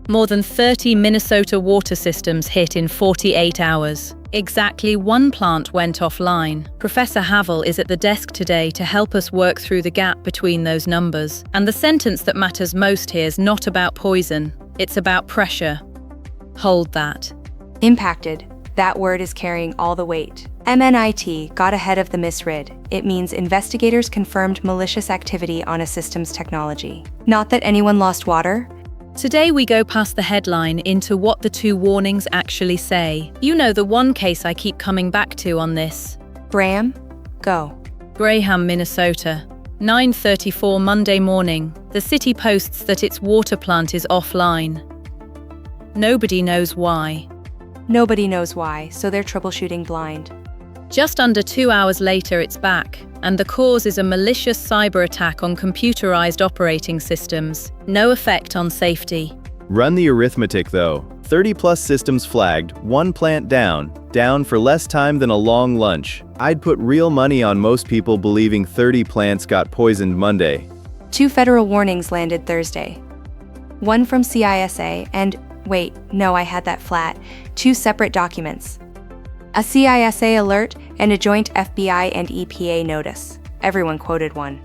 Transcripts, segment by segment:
More than 30 Minnesota water systems hit in 48 hours. Exactly one plant went offline. Professor Havel is at the desk today to help us work through the gap between those numbers. And the sentence that matters most here is not about poison, it's about pressure. Hold that. Impacted. That word is carrying all the weight. MNIT got ahead of the misread. It means investigators confirmed malicious activity on a system's technology. Not that anyone lost water. Today we go past the headline into what the two warnings actually say. You know the one case I keep coming back to on this. Braham, go. Braham, Minnesota. 9:34 Monday morning. The city posts that its water plant is offline. Nobody knows why. Nobody knows why, so they're troubleshooting blind. Just under 2 hours later, it's back, and the cause is a malicious cyberattack on computerized operating systems. No effect on safety. Run the arithmetic though. 30+ systems flagged, one plant down for less time than a long lunch. I'd put real money on most people believing 30 plants got poisoned Monday. 2 federal warnings landed Thursday. One from CISA and, wait, no, I had that flat, 2 separate documents. A CISA alert and a joint FBI and EPA notice. Everyone quoted one.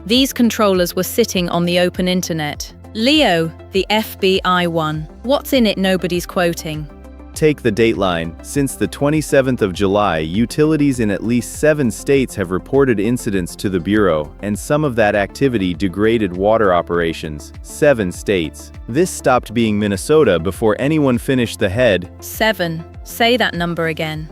These controllers were sitting on the open internet. Leo, the FBI one. What's in it nobody's quoting? Take the dateline. Since the 27th of July, utilities in at least 7 states have reported incidents to the Bureau, and some of that activity degraded water operations. 7 states. This stopped being Minnesota before anyone finished the head. 7. Say that number again.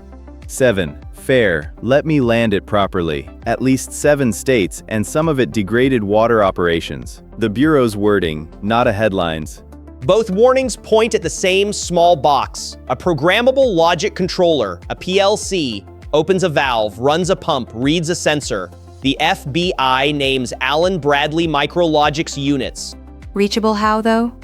7. Fair. Let me land it properly. At least 7 states, and some of it degraded water operations. The Bureau's wording, not a headlines. Both warnings point at the same small box. A programmable logic controller, a PLC, opens a valve, runs a pump, reads a sensor. The FBI names Allen Bradley Micrologics units. Reachable how, though?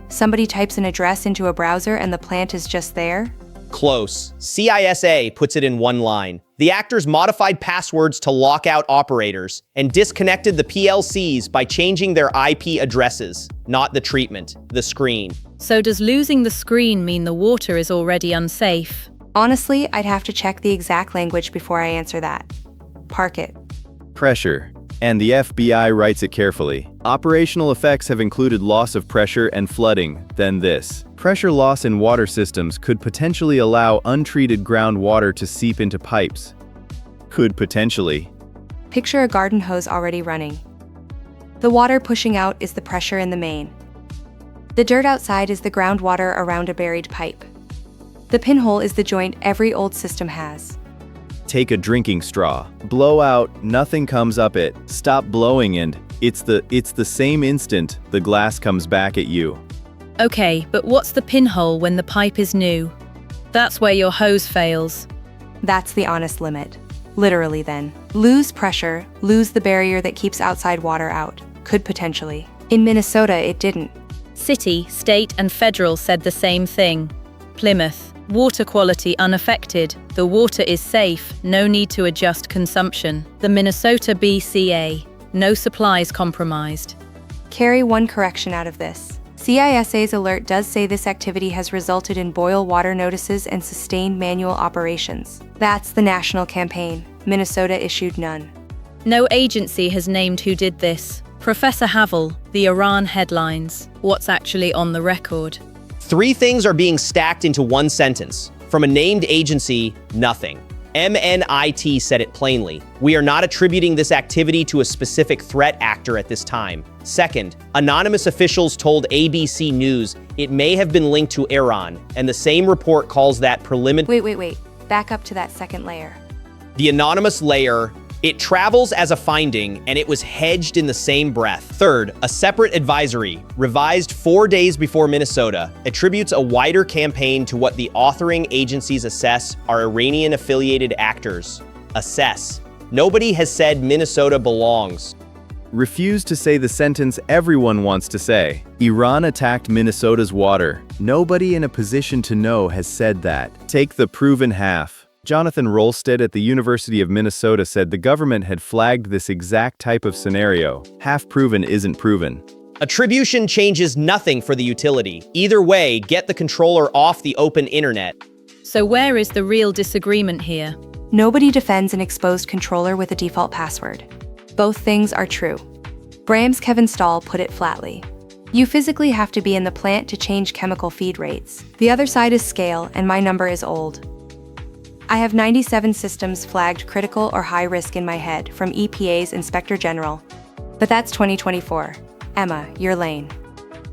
Somebody types an address into a browser and the plant is just there? Close. CISA puts it in one line. The actors modified passwords to lock out operators and disconnected the PLCs by changing their IP addresses, not the treatment, the screen. So does losing the screen mean the water is already unsafe? Honestly, I'd have to check the exact language before I answer that. Park it. Pressure. And the FBI writes it carefully. Operational effects have included loss of pressure and flooding. Then this. Pressure loss in water systems could potentially allow untreated groundwater to seep into pipes. Could potentially. Picture a garden hose already running. The water pushing out is the pressure in the main. The dirt outside is the groundwater around a buried pipe. The pinhole is the joint every old system has. Take a drinking straw. Blow out, nothing comes up it. Stop blowing and it's the same instant the glass comes back at you. Okay, but what's the pinhole when the pipe is new? That's where your hose fails. That's the honest limit. Literally then. Lose pressure, lose the barrier that keeps outside water out. Could potentially. In Minnesota, it didn't. City, state, and federal said the same thing. Plymouth. Water quality unaffected. The water is safe, no need to adjust consumption. The Minnesota BCA. No supplies compromised. Carry one correction out of this. CISA's alert does say this activity has resulted in boil water notices and sustained manual operations. That's the national campaign. Minnesota issued none. No agency has named who did this. Professor Havel, the Iran headlines. What's actually on the record? 3 things are being stacked into one sentence. From a named agency, nothing. MNIT said it plainly. We are not attributing this activity to a specific threat actor at this time. Second, anonymous officials told ABC News it may have been linked to Iran, and the same report calls that preliminary. Wait. Back up to that second layer. The anonymous layer, it travels as a finding, and it was hedged in the same breath. Third, a separate advisory, revised 4 days before Minnesota, attributes a wider campaign to what the authoring agencies assess are Iranian-affiliated actors. Assess. Nobody has said Minnesota belongs. Refuse to say the sentence everyone wants to say. Iran attacked Minnesota's water. Nobody in a position to know has said that. Take the proven half. Jonathan Rolstead at the University of Minnesota said the government had flagged this exact type of scenario. Half proven isn't proven. Attribution changes nothing for the utility. Either way, get the controller off the open internet. So where is the real disagreement here? Nobody defends an exposed controller with a default password. Both things are true. Braham's Kevin Stahl put it flatly. You physically have to be in the plant to change chemical feed rates. The other side is scale, and my number is old. I have 97 systems flagged critical or high risk in my head from EPA's Inspector General. But that's 2024. Emma, your lane.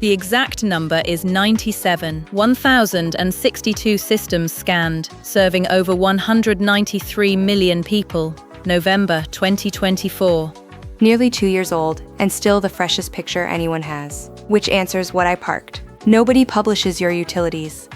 The exact number is 97, 1,062 systems scanned, serving over 193 million people. November 2024. Nearly 2 years old, and still the freshest picture anyone has. Which answers what I parked. Nobody publishes your utilities.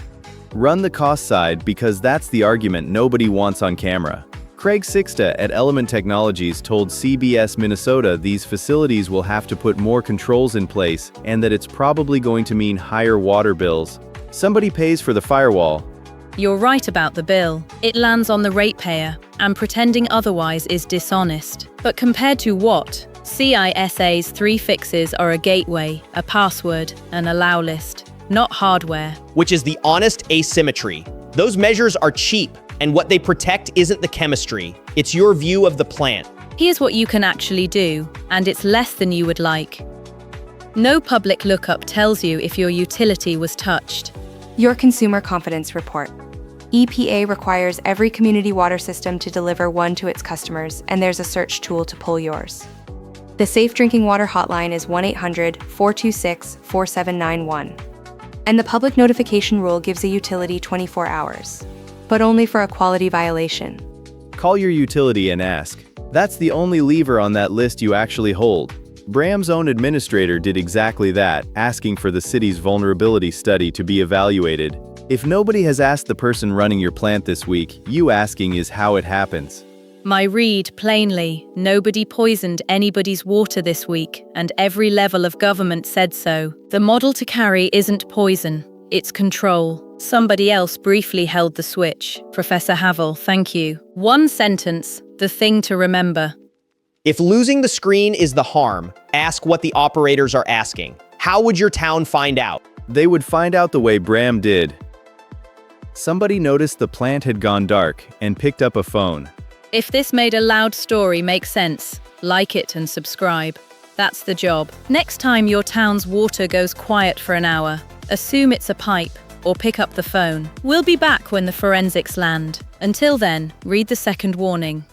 Run the cost side because that's the argument nobody wants on camera. Craig Sixta at Element Technologies told CBS Minnesota these facilities will have to put more controls in place and that it's probably going to mean higher water bills. Somebody pays for the firewall. You're right about the bill. It lands on the ratepayer, and pretending otherwise is dishonest. But compared to what? CISA's 3 fixes are a gateway, a password, an allow list, not hardware. Which is the honest asymmetry. Those measures are cheap, and what they protect isn't the chemistry, it's your view of the plant. Here's what you can actually do, and it's less than you would like. No public lookup tells you if your utility was touched. Your Consumer Confidence Report. EPA requires every community water system to deliver one to its customers, and there's a search tool to pull yours. The Safe Drinking Water hotline is 1-800-426-4791. And the public notification rule gives a utility 24 hours. But only for a quality violation. Call your utility and ask. That's the only lever on that list you actually hold. Braham's own administrator did exactly that, asking for the city's vulnerability study to be evaluated. If nobody has asked the person running your plant this week, you asking is how it happens. My read, plainly, nobody poisoned anybody's water this week, and every level of government said so. The model to carry isn't poison, it's control. Somebody else briefly held the switch. Professor Havel, thank you. One sentence, the thing to remember. If losing the screen is the harm, ask what the operators are asking. How would your town find out? They would find out the way Braham did. Somebody noticed the plant had gone dark and picked up a phone. If this made a loud story make sense, like it and subscribe. That's the job. Next time your town's water goes quiet for an hour, assume it's a pipe or pick up the phone. We'll be back when the forensics land. Until then, read the second warning.